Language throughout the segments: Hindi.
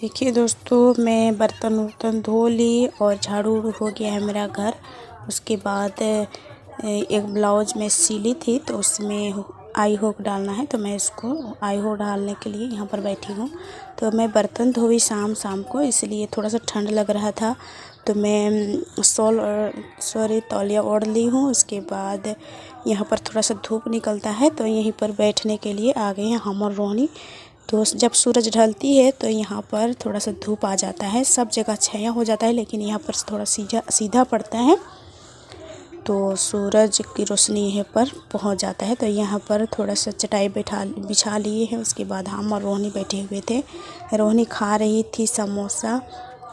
देखिए दोस्तों, मैं बर्तन वर्तन धो ली और झाड़ू हो गया है मेरा घर। उसके बाद एक ब्लाउज में सिली थी तो उसमें आई हुक डालना है, तो मैं इसको आई हुक डालने के लिए यहाँ पर बैठी हूँ। तो मैं बर्तन धोई शाम को, इसलिए थोड़ा सा ठंड लग रहा था तो मैं तौलिया ओढ़ ली हूँ। उसके बाद यहाँ पर थोड़ा सा धूप निकलता है तो यहीं पर बैठने के लिए आ गए हैं हम और रोहिणी। तो जब सूरज ढलती है तो यहाँ पर थोड़ा सा धूप आ जाता है, सब जगह छाया हो जाता है, लेकिन यहाँ पर थोड़ा सीधा पड़ता है तो सूरज की रोशनी यहाँ पर पहुँच जाता है। तो यहाँ पर थोड़ा सा चटाई बिछा लिए है। उसके बाद हम और रोहिणी बैठे हुए थे। रोहिणी खा रही थी समोसा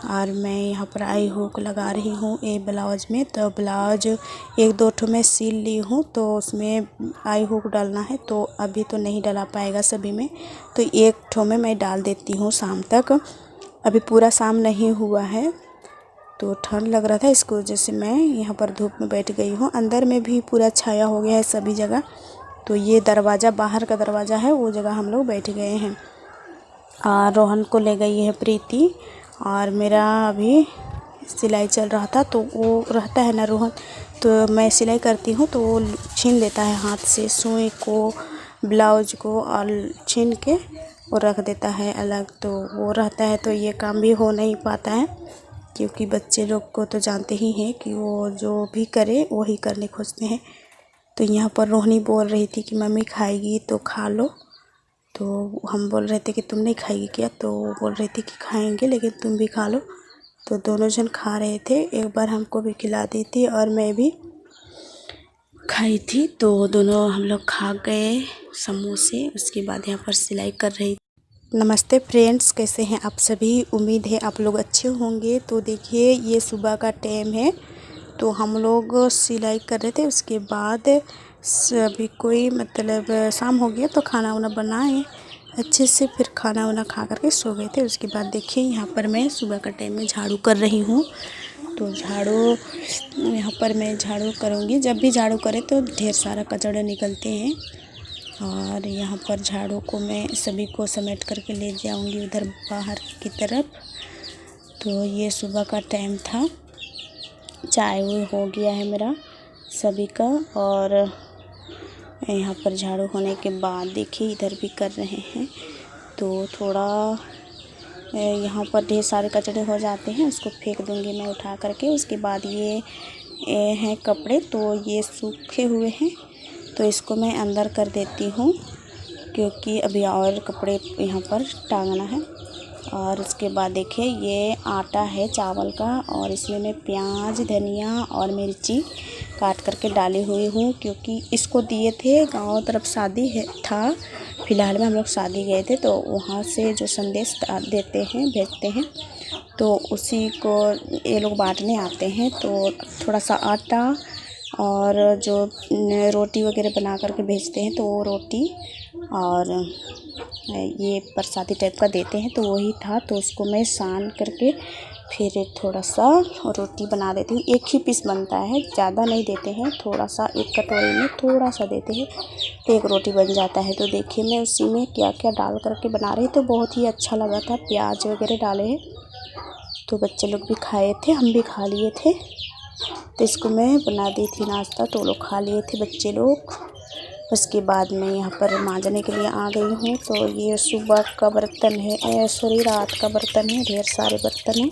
और मैं यहाँ पर आई हुक लगा रही हूँ एक ब्लाउज में। तो ब्लाउज एक दो ठो में सिल ली हूँ तो उसमें आई हुक डालना है, तो अभी तो नहीं डला पाएगा सभी में, तो एक ठो में मैं डाल देती हूँ शाम तक। अभी पूरा शाम नहीं हुआ है तो ठंड लग रहा था, इसको वजह से मैं यहाँ पर धूप में बैठ गई हूँ। अंदर में भी पूरा छाया हो गया है सभी जगह। तो ये दरवाज़ा, बाहर का दरवाज़ा है, वो जगह हम लोग बैठ गए हैं। और रोहन को ले गई है प्रीति, और मेरा अभी सिलाई चल रहा था तो वो रहता है ना रोहन, तो मैं सिलाई करती हूँ तो वो छीन लेता है हाथ से सुई को, ब्लाउज को, और छीन के वो रख देता है अलग। तो वो रहता है तो ये काम भी हो नहीं पाता है, क्योंकि बच्चे लोग को तो जानते ही हैं कि वो जो भी करे वही करने खोजते हैं। तो यहाँ पर रोहिणी बोल रही थी कि मम्मी खाएगी तो खा लो, तो हम बोल रहे थे कि तुम नहीं खाएगी क्या, तो वो बोल रही थी कि खाएंगे लेकिन तुम भी खा लो। तो दोनों जन खा रहे थे, एक बार हमको भी खिला दी थी और मैं भी खाई थी, तो दोनों हम लोग खा गए समोसे। उसके बाद यहाँ पर सिलाई कर रही। नमस्ते फ्रेंड्स, कैसे हैं आप सभी? उम्मीद है आप लोग अच्छे होंगे। तो देखिए, ये सुबह का टाइम है तो हम लोग सिलाई कर रहे थे। उसके बाद सभी कोई मतलब शाम हो गया तो खाना वाना बनाए अच्छे से, फिर खाना वाना खा करके सो गए थे। उसके बाद देखिए यहाँ पर मैं सुबह का टाइम में झाड़ू कर रही हूँ। तो झाड़ू यहाँ पर मैं झाड़ू करूँगी, जब भी झाड़ू करें तो ढेर सारा कचड़े निकलते हैं। और यहाँ पर झाड़ू को मैं सभी को समेट करके ले जाऊँगी उधर बाहर की तरफ। तो ये सुबह का टाइम था, चाय हो गया है मेरा सभी का। और यहाँ पर झाड़ू होने के बाद देखिए इधर भी कर रहे हैं, तो थोड़ा यहाँ पर ढेर सारे कचड़े हो जाते हैं, उसको फेंक दूँगी मैं उठा करके। उसके बाद ये हैं कपड़े, तो ये सूखे हुए हैं तो इसको मैं अंदर कर देती हूँ, क्योंकि अभी और कपड़े यहाँ पर टांगना है। और उसके बाद देखिए ये आटा है चावल का, और इसमें मैं प्याज, धनिया और मिर्ची काट करके डाली हुई हूँ, क्योंकि इसको दिए थे गांव तरफ, शादी है था। फ़िलहाल में हम लोग शादी गए थे तो वहाँ से जो संदेश देते हैं, भेजते हैं, तो उसी को ये लोग बांटने आते हैं। तो थोड़ा सा आटा और जो रोटी वगैरह बना करके भेजते हैं, तो वो रोटी और ये प्रसादी टाइप का देते हैं, तो वही था। तो उसको मैं सान करके फिर थोड़ा सा रोटी बना देती हूँ। एक ही पीस बनता है, ज़्यादा नहीं देते हैं, थोड़ा सा एक कटोरी में थोड़ा सा देते हैं तो एक रोटी बन जाता है। तो देखिए मैं उसी में क्या क्या डाल करके बना रही, तो बहुत ही अच्छा लगा था। प्याज वगैरह डाले हैं तो बच्चे लोग भी खाए थे, हम भी खा लिए थे। तो इसको मैं बना दी थी नाश्ता, तो लोग खा लिए थे बच्चे लोग। उसके बाद मैं यहाँ पर मांजने के लिए आ गई हूँ। तो ये सुबह का बर्तन है, सॉरी रात का बर्तन है, ढेर सारे बर्तन हैं।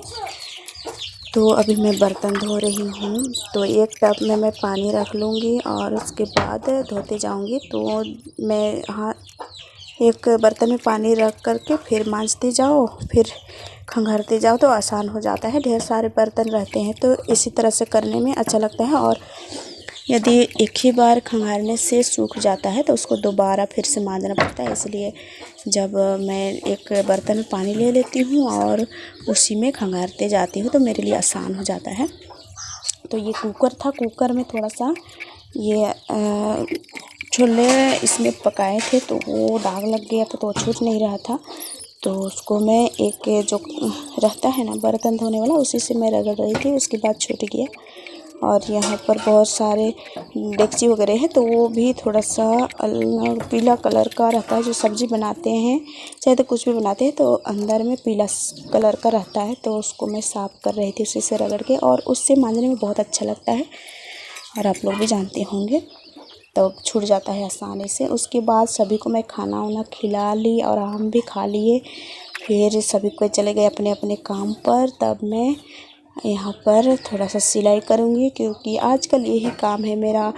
तो अभी मैं बर्तन धो रही हूँ, तो एक टब में मैं पानी रख लूँगी और उसके बाद धोते जाऊँगी। तो मैं एक बर्तन में पानी रख करके फिर मांजते जाओ, फिर खंगारते जाओ, तो आसान हो जाता है। ढेर सारे बर्तन रहते हैं तो इसी तरह से करने में अच्छा लगता है। और यदि एक ही बार खंगारने से सूख जाता है तो उसको दोबारा फिर से मांजना पड़ता है, इसलिए जब मैं एक बर्तन में पानी ले लेती हूँ और उसी में खंगारते जाती हूँ तो मेरे लिए आसान हो जाता है। तो ये कुकर था, कुकर में थोड़ा सा ये छोले इसमें पकाए थे तो वो दाग लग गया था, तो छूट नहीं रहा था। तो उसको मैं एक जो रहता है ना बर्तन धोने वाला, उसी से मैं रगड़ रही थी, उसके बाद छूट गया। और यहाँ पर बहुत सारे डेक्ची वगैरह है, तो वो भी थोड़ा सा पीला कलर का रहता है। जो सब्ज़ी बनाते हैं चाहे तो कुछ भी बनाते हैं तो अंदर में पीला कलर का रहता है, तो उसको मैं साफ़ कर रही थी उसी से रगड़ के, और उससे मांजने में बहुत अच्छा लगता है और आप लोग भी जानते होंगे, तो छूट जाता है आसानी से। उसके बाद सभी को मैं खाना वाना खिला ली और हम भी खा लिए। फिर सभी को चले गए अपने अपने काम पर। तब मैं यहाँ पर थोड़ा सा सिलाई करूँगी, क्योंकि आजकल यही काम है मेरा,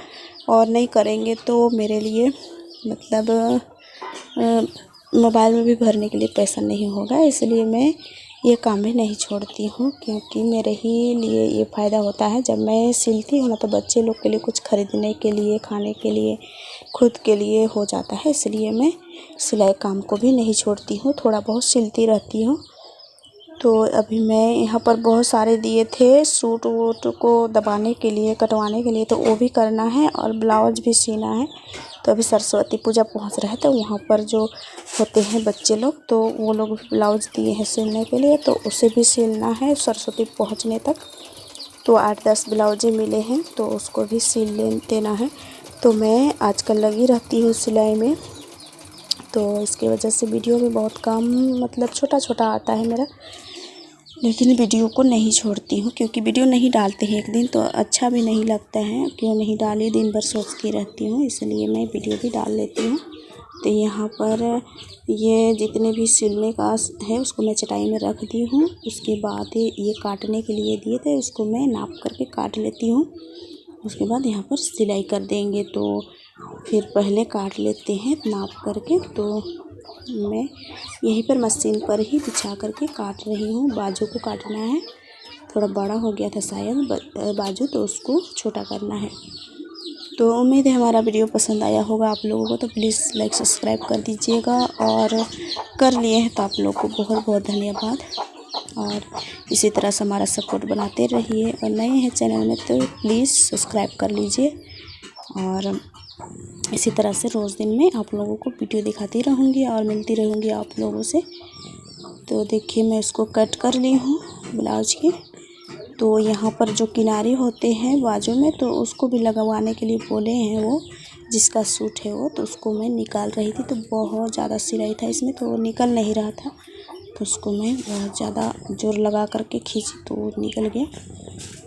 और नहीं करेंगे तो मेरे लिए मतलब मोबाइल में भी भरने के लिए पैसा नहीं होगा। इसलिए मैं ये काम भी नहीं छोड़ती हूँ, क्योंकि मेरे ही लिए ये फ़ायदा होता है। जब मैं सिलती हूँ ना तो बच्चे लोग के लिए कुछ ख़रीदने के लिए, खाने के लिए, खुद के लिए हो जाता है। इसलिए मैं सिलाई काम को भी नहीं छोड़ती हूँ, थोड़ा बहुत सिलती रहती हूँ। तो अभी मैं यहाँ पर बहुत सारे दिए थे सूट वूट को दबाने के लिए, कटवाने के लिए, तो वो भी करना है और ब्लाउज भी सीना है। तो अभी सरस्वती पूजा पहुँच रहा है, तो वहाँ पर जो होते हैं बच्चे लोग, तो वो लोग ब्लाउज दिए हैं सिलने के लिए, तो उसे भी सिलना है सरस्वती पहुँचने तक। तो 8-10 ब्लाउजें मिले हैं, तो उसको भी सिल देना है। तो मैं आजकल लगी रहती हूँ सिलाई में, तो इसकी वजह से वीडियो भी बहुत कम मतलब छोटा छोटा आता है मेरा, लेकिन वीडियो को नहीं छोड़ती हूँ, क्योंकि वीडियो नहीं डालते हैं एक दिन तो अच्छा भी नहीं लगता है। क्यों नहीं डाली, दिन भर सोचती रहती हूँ, इसलिए मैं वीडियो भी डाल लेती हूँ। तो यहाँ पर ये जितने भी सिलने का है उसको मैं चटाई में रख दी हूँ। उसके बाद ये काटने के लिए दिए थे, उसको मैं नाप करके काट लेती हूँ। उसके बाद यहाँ पर सिलाई कर देंगे, तो फिर पहले काट लेते हैं नाप करके। तो मैं यहीं पर मशीन पर ही बिछा करके काट रही हूँ। बाजू को काटना है, थोड़ा बड़ा हो गया था शायद बाजू, तो उसको छोटा करना है। तो उम्मीद है हमारा वीडियो पसंद आया होगा आप लोगों को, तो प्लीज़ लाइक सब्सक्राइब कर दीजिएगा, और कर लिए हैं तो आप लोग को बहुत बहुत धन्यवाद। और इसी तरह से हमारा सपोर्ट बनाते रहिए, और नए हैं चैनल में तो प्लीज़ सब्सक्राइब कर लीजिए। और इसी तरह से रोज़ दिन में आप लोगों को वीडियो दिखाती रहूँगी और मिलती रहूँगी आप लोगों से। तो देखिए मैं इसको कट कर ली हूँ ब्लाउज की। तो यहाँ पर जो किनारे होते हैं बाजू में, तो उसको भी लगवाने के लिए बोले हैं वो, जिसका सूट है वो, तो उसको मैं निकाल रही थी। तो बहुत ज़्यादा सिलाई था इसमें, तो वो निकल नहीं रहा था, तो उसको मैं बहुत ज़्यादा जोर लगा करके खींची तो वो निकल गया।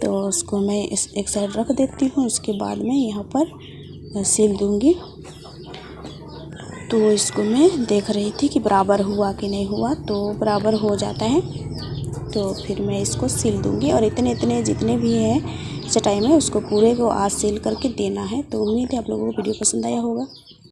तो उसको मैं इस एक साइड रख देती हूँ। उसके बाद मैं यहाँ पर सिल दूँगी। तो इसको मैं देख रही थी कि बराबर हुआ कि नहीं हुआ, तो बराबर हो जाता है तो फिर मैं इसको सिल दूँगी। और इतने जितने भी हैं चटाई में उसको पूरे को आज सिल करके देना है। तो उम्मीद है आप लोगों को वीडियो पसंद आया होगा।